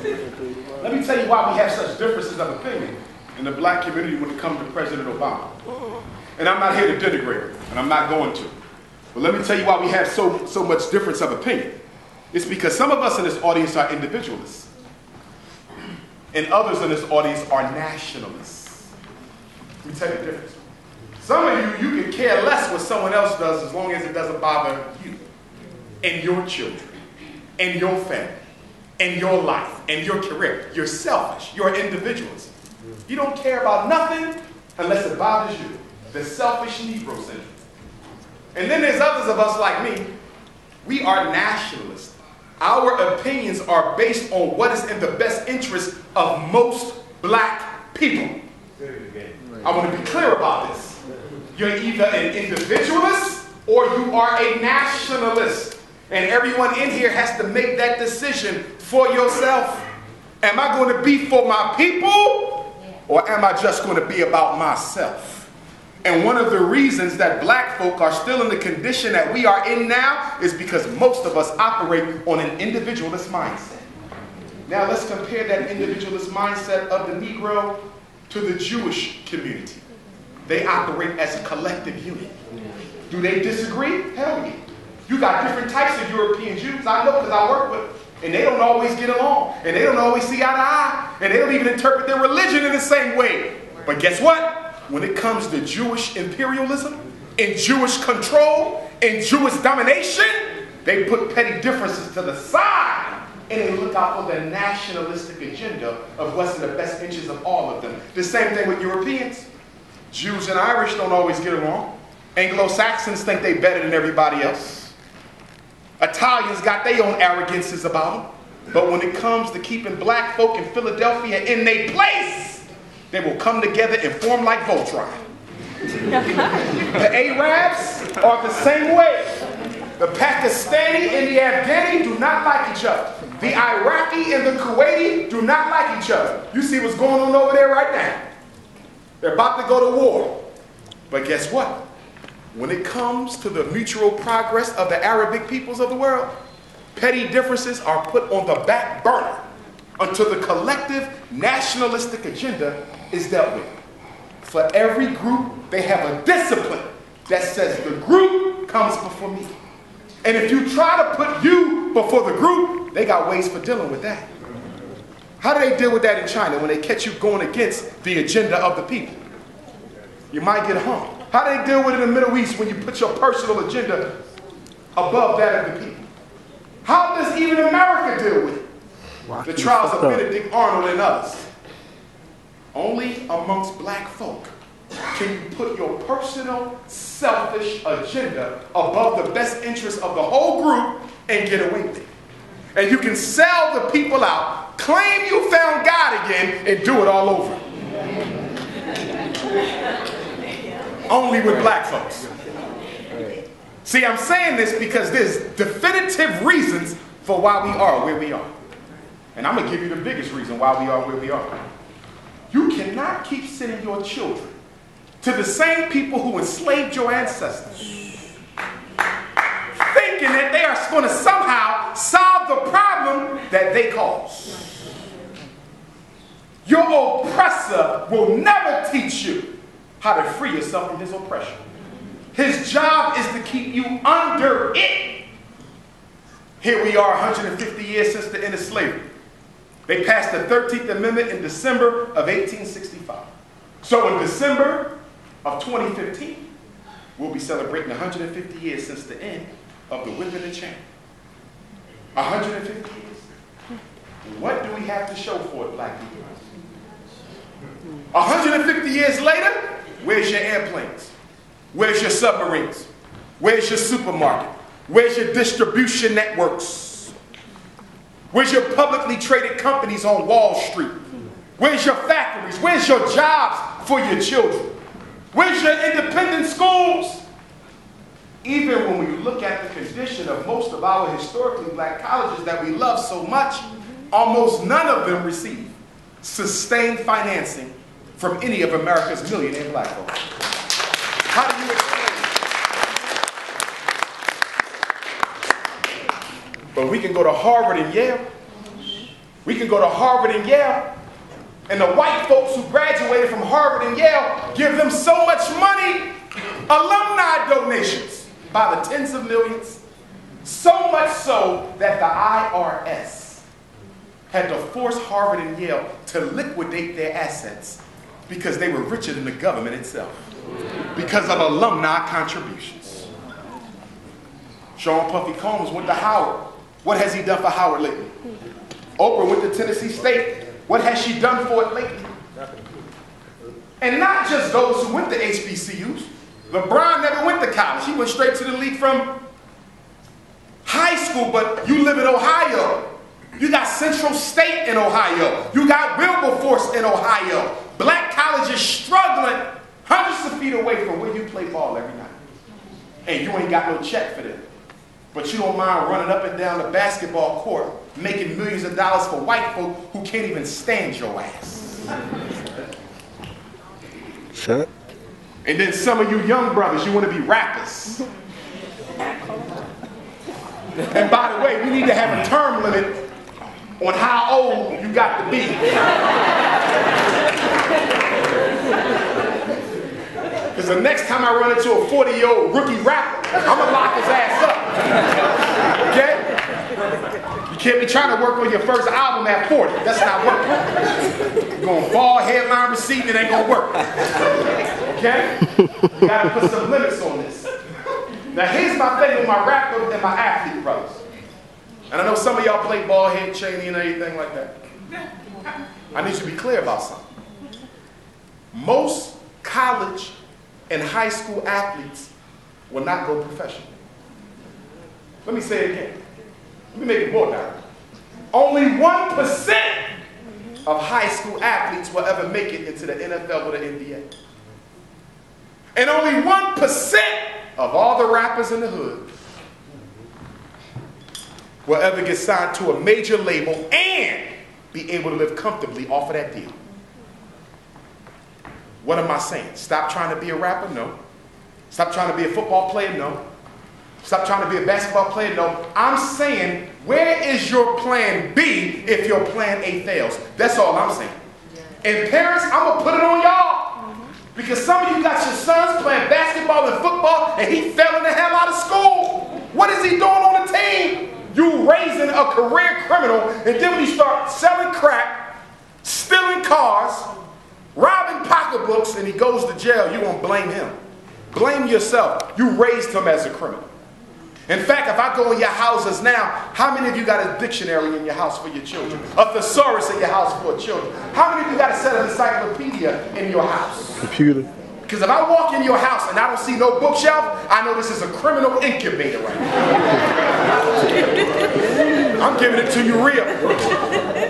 Let me tell you why we have such differences of opinion in the black community when it comes to President Obama. And I'm not here to denigrate him, and I'm not going to. But let me tell you why we have so much difference of opinion. It's because some of us in this audience are individualists, and others in this audience are nationalists. Let me tell you the difference. Some of you can care less what someone else does as long as it doesn't bother you and your children and your family and your life and your career. You're selfish. You're individualist. You don't care about nothing unless it bothers you. The selfish Negro syndrome. And then there's others of us like me. We are nationalists. Our opinions are based on what is in the best interest of most black people. I want to be clear about this. You're either an individualist or you are a nationalist. And everyone in here has to make that decision for yourself. Am I going to be for my people or am I just going to be about myself? And one of the reasons that black folk are still in the condition that we are in now is because most of us operate on an individualist mindset. Now let's compare that individualist mindset of the Negro to the Jewish community. They operate as a collective unit. Do they disagree? Hell yeah. You got different types of European Jews. I know because I work with them. And they don't always get along. And they don't always see eye to eye. And they don't even interpret their religion in the same way. But guess what? When it comes to Jewish imperialism, and Jewish control, and Jewish domination, they put petty differences to the side and they look out for the nationalistic agenda of what's in the best interest of all of them. The same thing with Europeans. Jews and Irish don't always get along. Anglo-Saxons think they're better than everybody else. Italians got their own arrogances about them. But when it comes to keeping black folk in Philadelphia in their place, they will come together and form like Voltron. The Arabs are the same way. The Pakistani and the Afghani do not like each other. The Iraqi and the Kuwaiti do not like each other. You see what's going on over there right now. They're about to go to war. But guess what? When it comes to the mutual progress of the Arabic peoples of the world, petty differences are put on the back burner until the collective nationalistic agenda is dealt with. For every group, they have a discipline that says the group comes before me. And if you try to put you before the group, they got ways for dealing with that. How do they deal with that in China when they catch you going against the agenda of the people? You might get hung. How do they deal with it in the Middle East when you put your personal agenda above that of the people? How does even America deal with it? The trials of Benedict Arnold and others. Only amongst black folk can you put your personal, selfish agenda above the best interest of the whole group and get away with it. And you can sell the people out, claim you found God again, and do it all over. Only with black folks. See, I'm saying this because there's definitive reasons for why we are where we are. And I'm going to give you the biggest reason why we are where we are. You cannot keep sending your children to the same people who enslaved your ancestors, thinking that they are going to somehow solve the problem that they caused. Your oppressor will never teach you how to free yourself from his oppression. His job is to keep you under it. Here we are 150 years since the end of slavery. They passed the 13th Amendment in December of 1865. So in December of 2015, we'll be celebrating 150 years since the end of the whip and the chain. 150 years. What do we have to show for it, black people? 150 years later, where's your airplanes? Where's your submarines? Where's your supermarket? Where's your distribution networks? Where's your publicly traded companies on Wall Street? Where's your factories? Where's your jobs for your children? Where's your independent schools? Even when we look at the condition of most of our historically black colleges that we love so much, almost none of them receive sustained financing from any of America's millionaire black folks. How do you explain it? But we can go to Harvard and Yale, We can go to Harvard and Yale, and the white folks who graduated from Harvard and Yale give them so much money, alumni donations by the tens of millions, so much so that the IRS had to force Harvard and Yale to liquidate their assets because they were richer than the government itself because of alumni contributions. Sean Puffy Combs went to Howard. What has he done for Howard lately? Oprah went to Tennessee State. What has she done for it lately? And not just those who went to HBCUs. LeBron never went to college. He went straight to the league from high school, but you live in Ohio. You got Central State in Ohio. You got Wilberforce in Ohio. Black colleges struggling hundreds of feet away from where you play ball every night. And you ain't got no check for them. But you don't mind running up and down the basketball court, making millions of dollars for white folk who can't even stand your ass. Shut. And then some of you young brothers, you want to be rappers. And by the way, we need to have a term limit on how old you got to be. Because the next time I run into a 40-year-old rookie rapper, I'm going to lock his ass up. Okay? You can't be trying to work on your first album at 40. That's not working. You're going to fall headline receipt, it ain't going to work. Okay? You got to put some limits on this. Now here's my thing with my rapper and my athlete brothers. And I know some of y'all play ball head, Cheney, and anything like that. I need you to be clear about something. Most college and high school athletes will not go professional. Let me say it again. Let me make it more direct. Only 1% of high school athletes will ever make it into the NFL or the NBA. And only 1% of all the rappers in the hood will ever get signed to a major label and be able to live comfortably off of that deal. What am I saying? Stop trying to be a rapper? No. Stop trying to be a football player? No. Stop trying to be a basketball player? No. I'm saying, where is your plan B if your plan A fails? That's all I'm saying. And parents, I'm going to put it on y'all. Because some of you got your sons playing basketball and football and he fell in the hell out of school. What is he doing on the team? You raising a career criminal, and then when you start selling crack, stealing cars, robbing pocketbooks, and he goes to jail, you won't blame him. Blame yourself. You raised him as a criminal. In fact, if I go in your houses now, how many of you got a dictionary in your house for your children? A thesaurus in your house for children? How many of you got a set of encyclopedia in your house? Computer. Because if I walk in your house and I don't see no bookshelf, I know this is a criminal incubator right now. I'm giving it to you real.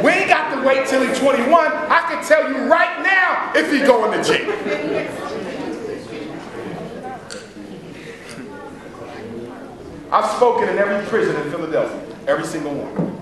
We ain't got to wait till he's 21. I can tell you right now if he's going to jail. I've spoken in every prison in Philadelphia, every single one.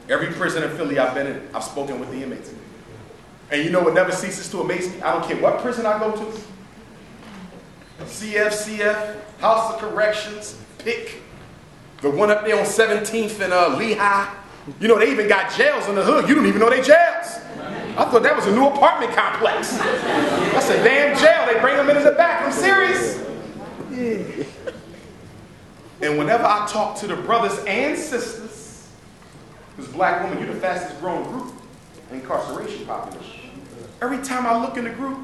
Every prison in Philly I've been in, I've spoken with the inmates. And you know what never ceases to amaze me? I don't care what prison I go to. CF, House of Corrections, PIC, the one up there on 17th and Lehigh. You know, they even got jails in the hood. You don't even know they jails. I thought that was a new apartment complex. That's a damn jail. They bring them into the back. I'm serious. Yeah. And whenever I talk to the brothers and sisters, because black women, you're the fastest growing group in incarceration population. Every time I look in the group,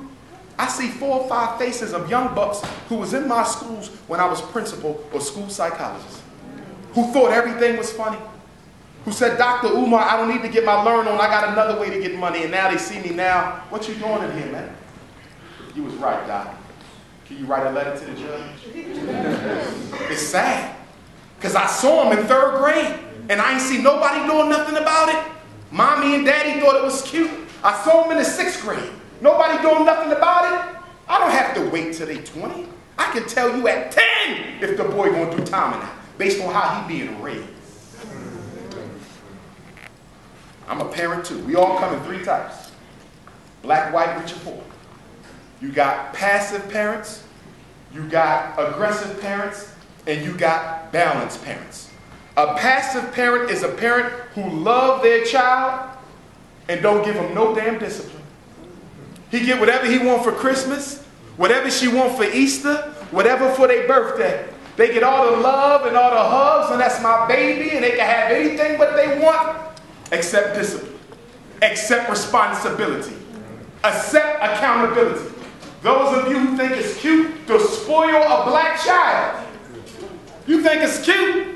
I see 4 or 5 faces of young bucks who was in my schools when I was principal or school psychologist, who thought everything was funny, who said, Dr. Umar, I don't need to get my learn on, I got another way to get money, and now they see me now. What you doing in here, man? You was right, Doc. Can you write a letter to the judge? It's sad, because I saw him in 3rd grade, and I ain't see nobody doing nothing about it. Mommy and Daddy thought it was cute. I saw him in the 6th grade. Nobody doing nothing about it. I don't have to wait till they 20. I can tell you at 10 if the boy gonna do time or not, based on how he being raised. I'm a parent too. We all come in 3 types. Black, white, rich, and poor. You got passive parents, you got aggressive parents, and you got balanced parents. A passive parent is a parent who loves their child and don't give them no damn discipline. He get whatever he want for Christmas, whatever she want for Easter, whatever for their birthday. They get all the love and all the hugs, and that's my baby, and they can have anything but they want, except discipline, except responsibility, accept accountability. Those of you who think it's cute to spoil a black child, you think it's cute?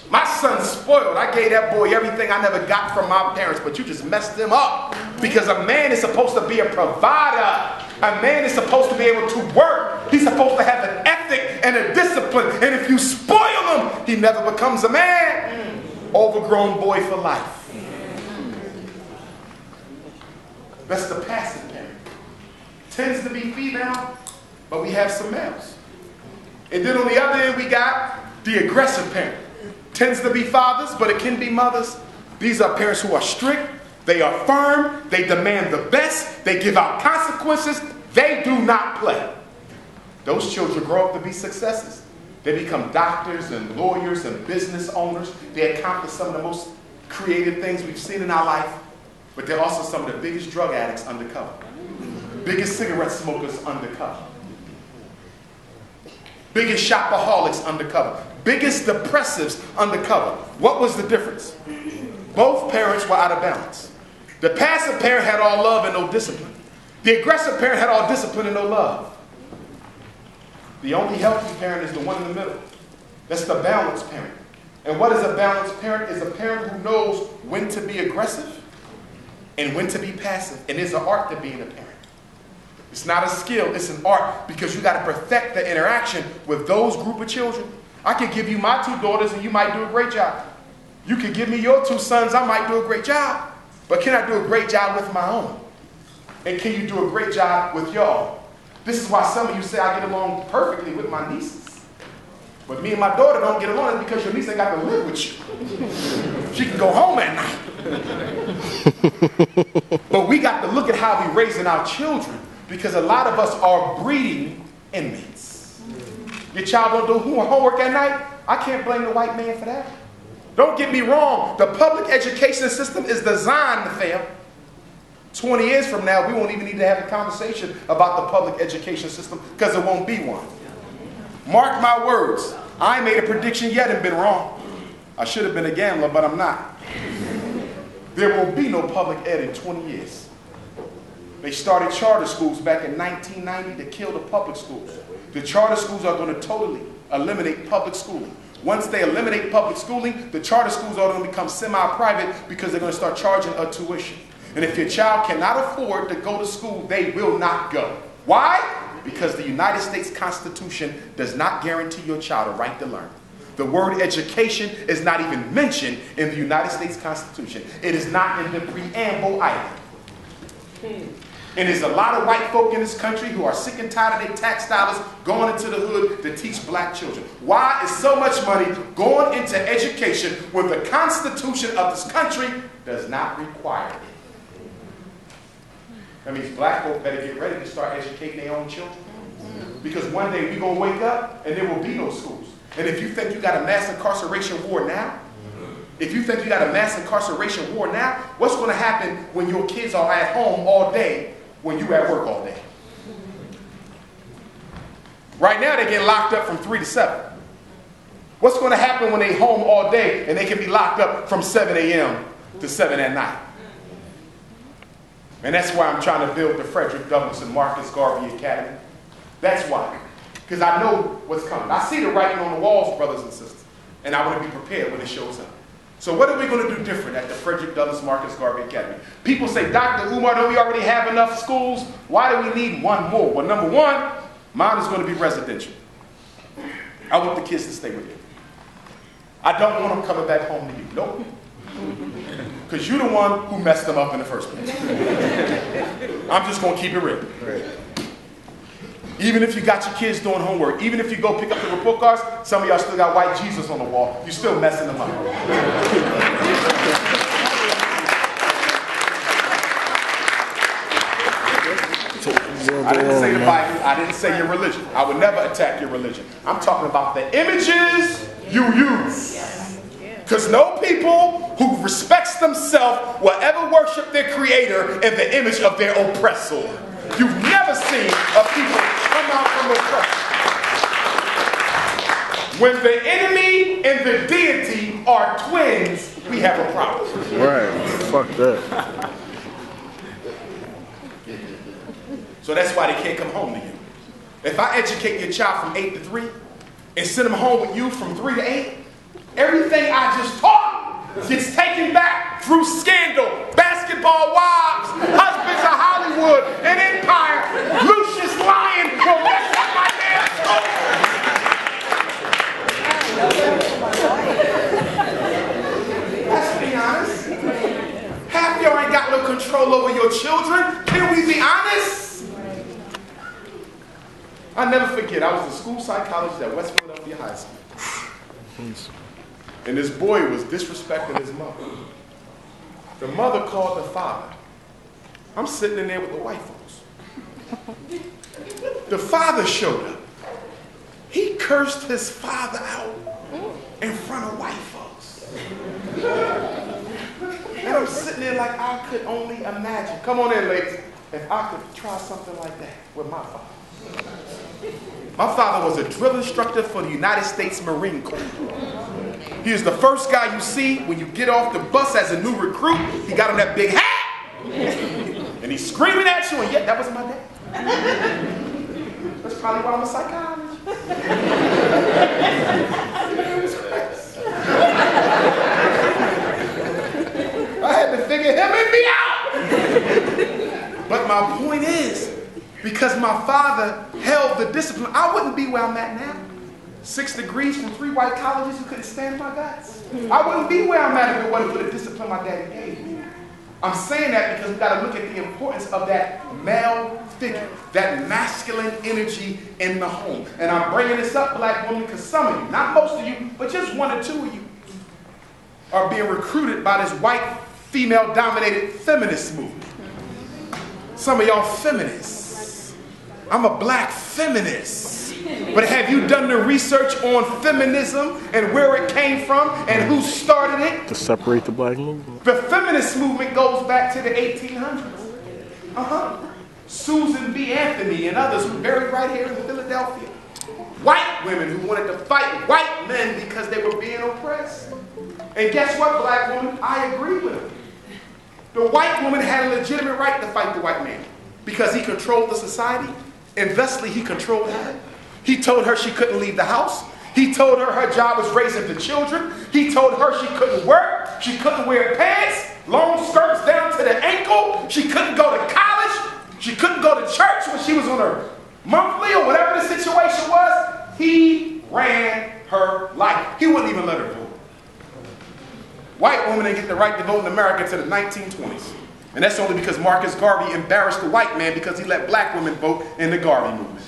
My son's spoiled. I gave that boy everything I never got from my parents, but you just messed him up. Because a man is supposed to be a provider. A man is supposed to be able to work. He's supposed to have an ethic and a discipline. And if you spoil him, he never becomes a man. Overgrown boy for life. That's the passive parent. Tends to be female, but we have some males. And then on the other end, we got the aggressive parent. Tends to be fathers, but it can be mothers. These are parents who are strict, they are firm, they demand the best, they give out consequences, they do not play. Those children grow up to be successes. They become doctors and lawyers and business owners. They accomplish some of the most creative things we've seen in our life, but they're also some of the biggest drug addicts undercover, biggest cigarette smokers undercover, biggest shopaholics undercover, biggest depressives undercover. What was the difference? Both parents were out of balance. The passive parent had all love and no discipline. The aggressive parent had all discipline and no love. The only healthy parent is the one in the middle. That's the balanced parent. And what is a balanced parent? Is a parent who knows when to be aggressive and when to be passive. And it's an art to being a parent. It's not a skill, it's an art, because you got to perfect the interaction with those group of children. I could give you my 2 daughters and you might do a great job. You could give me your 2 sons, I might do a great job. But can I do a great job with my own? And can you do a great job with your own? This is why some of you say I get along perfectly with my nieces. But me and my daughter don't get along because your niece ain't got to live with you. She can go home at night. But we got to look at how we're raising our children, because a lot of us are breeding inmates. Your child don't do homework at night? I can't blame the white man for that. Don't get me wrong. The public education system is designed to fail. 20 years from now, we won't even need to have a conversation about the public education system, because there won't be one. Mark my words. I ain't made a prediction yet and been wrong. I should have been a gambler, but I'm not. There will be no public ed in 20 years. They started charter schools back in 1990 to kill the public schools. The charter schools are going to totally eliminate public schooling. Once they eliminate public schooling, the charter schools are going to become semi-private, because they're going to start charging a tuition. And if your child cannot afford to go to school, they will not go. Why? Because the United States Constitution does not guarantee your child a right to learn. The word education is not even mentioned in the United States Constitution. It is not in the preamble either. And there's a lot of white folk in this country who are sick and tired of their tax dollars going into the hood to teach black children. Why is so much money going into education when the Constitution of this country does not require it? That means black folk better get ready to start educating their own children. Because one day we're going to wake up and there will be no schools. And if you think you got a mass incarceration war now, what's going to happen when your kids are at home all day when you at work all day? Right now they get locked up from 3 to 7. What's going to happen when they home all day and they can be locked up from 7 a.m. to 7 at night? And that's why I'm trying to build the Frederick Douglass and Marcus Garvey Academy. That's why. Because I know what's coming. I see the writing on the walls, brothers and sisters. And I want to be prepared when it shows up. So what are we going to do different at the Frederick Douglass Marcus Garvey Academy? People say, Dr. Umar, don't we already have enough schools? Why do we need one more? Well, number one, mine is going to be residential. I want the kids to stay with you. I don't want them coming back home to you. Nope. Because you're the one who messed them up in the first place. I'm just going to keep it real. Even if you got your kids doing homework, even if you go pick up the report cards, some of y'all still got white Jesus on the wall. You're still messing them up. I didn't say the Bible. I didn't say your religion. I would never attack your religion. I'm talking about the images you use. Because no people who respects themselves will ever worship their creator in the image of their oppressor. You've never seen a people come out from oppression. When the enemy and the deity are twins, we have a problem. Right. Fuck that. So that's why they can't come home to you. If I educate your child from 8 to 3 and send them home with you from 3 to 8, everything I just taught gets taken back through scandal, basketball wives, husbands of Hollywood, an empire. Lucius Lyon will mess up my damn school. Let's be honest. Half y'all ain't got no control over your children. Can we be honest? I'll never forget, I was a school psychologist at West Philadelphia High School. And this boy was disrespecting his mother. The mother called the father. I'm sitting in there with the white folks. The father showed up. He cursed his father out in front of white folks. And I'm sitting there like I could only imagine. Come on in, ladies. If I could try something like that with my father. My father was a drill instructor for the United States Marine Corps. He is the first guy you see when you get off the bus as a new recruit. He got on that big hat. And he's screaming at you, and yeah, that was my dad. That's probably why I'm a psychologist. I had to figure him and me out. But my point is, because my father held the discipline, I wouldn't be where I'm at now. 6 degrees from 3 white colleges who couldn't stand my guts. I wouldn't be where I'm at if it wasn't for the discipline my daddy gave me. I'm saying that because we've got to look at the importance of that male figure, that masculine energy in the home. And I'm bringing this up, black women, because some of you, not most of you, but just 1 or 2 of you, are being recruited by this white, female-dominated feminist movement. Some of y'all feminists. I'm a black feminist. But have you done the research on feminism and where it came from and who started it? To separate the black movement. The feminist movement goes back to the 1800s. Susan B. Anthony and others were buried right here in Philadelphia. White women who wanted to fight white men because they were being oppressed. And guess what, black woman? I agree with them. The white woman had a legitimate right to fight the white man because he controlled the society, and thusly he controlled her. He told her she couldn't leave the house. He told her her job was raising the children. He told her she couldn't work. She couldn't wear pants, long skirts down to the ankle. She couldn't go to college. She couldn't go to church when she was on her monthly or whatever the situation was. He ran her life. He wouldn't even let her vote. White women didn't get the right to vote in America until the 1920s. And that's only because Marcus Garvey embarrassed the white man because he let black women vote in the Garvey movement.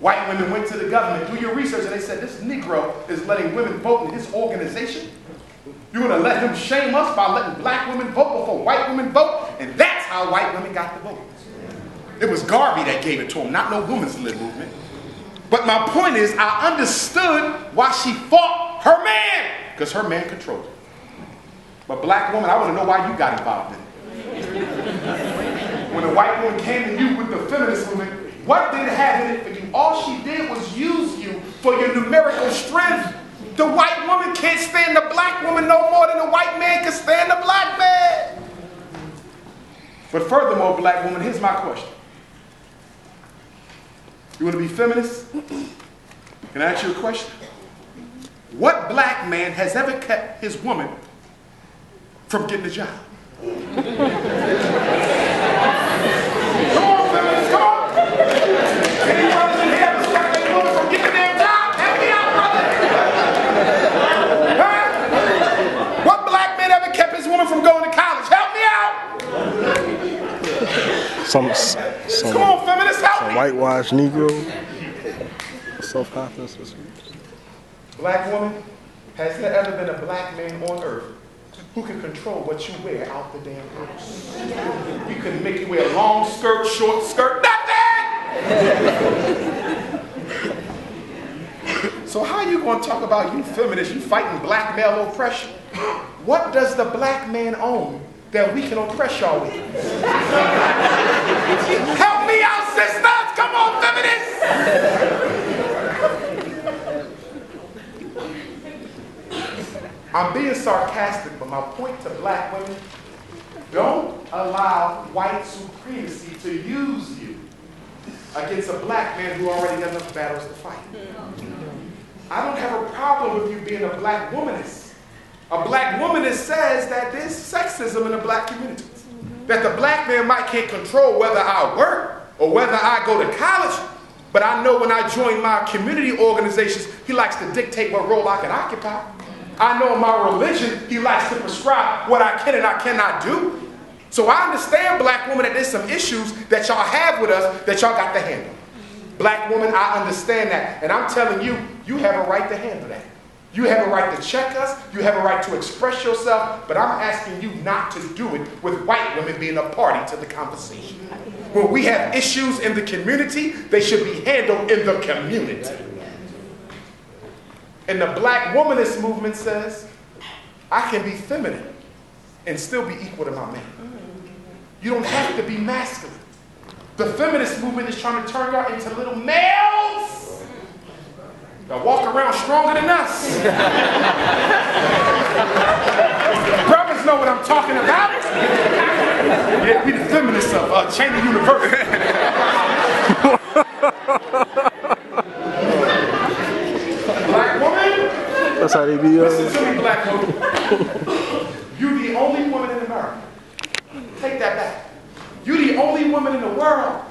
White women went to the government, do your research, and they said, this Negro is letting women vote in his organization. You're going to let him shame us by letting black women vote before white women vote? And that's how white women got the vote. It was Garvey that gave it to him, not no women's lib movement. But my point is, I understood why she fought her man, because her man controlled her. But black woman, I want to know why you got involved in it. When the white woman came to you with the feminist movement, what did it have in it for you? All she did was use you for your numerical strength. The white woman can't stand the black woman no more than the white man can stand the black man. But furthermore, black woman, here's my question. You want to be feminist? Can I ask you a question? What black man has ever kept his woman from getting a job? Come on, feminists, come on. Any brothers in here ever kept their woman from getting their job? Help me out, brother. Huh? What black man ever kept his woman from going to college? Help me out. Some come on, feminists, help me. Whitewashed Negro. Self-confidence. Black woman, has there ever been a black man on earth who can control what you wear out the damn house? You couldn't make you wear a long skirt, short skirt, nothing! So how you going to talk about you feminists, you fighting black male oppression? What does the black man own that we can oppress y'all with? Help me out, sisters! Come on, feminists! I'm being sarcastic, but my point to black women, don't allow white supremacy to use you against a black man who already got enough battles to fight. I don't have a problem with you being a black womanist. A black womanist says that there's sexism in the black community. That the black man can't control whether I work or whether I go to college, but I know when I join my community organizations, he likes to dictate what role I can occupy. I know in my religion, he likes to prescribe what I can and I cannot do. So I understand, black women, that there's some issues that y'all have with us that y'all got to handle. Black woman, I understand that. And I'm telling you, you have a right to handle that. You have a right to check us. You have a right to express yourself. But I'm asking you not to do it with white women being a party to the conversation. When we have issues in the community, they should be handled in the community. And the black womanist movement says, I can be feminine and still be equal to my man. You don't have to be masculine. The feminist movement is trying to turn y'all into little males that walk around stronger than us. Brothers know what I'm talking about. Yeah, we the feminists of Cheney University. Black woman, That's how they be. listen to me, black woman. You're the only woman in America. Take that back. You're the only woman in the world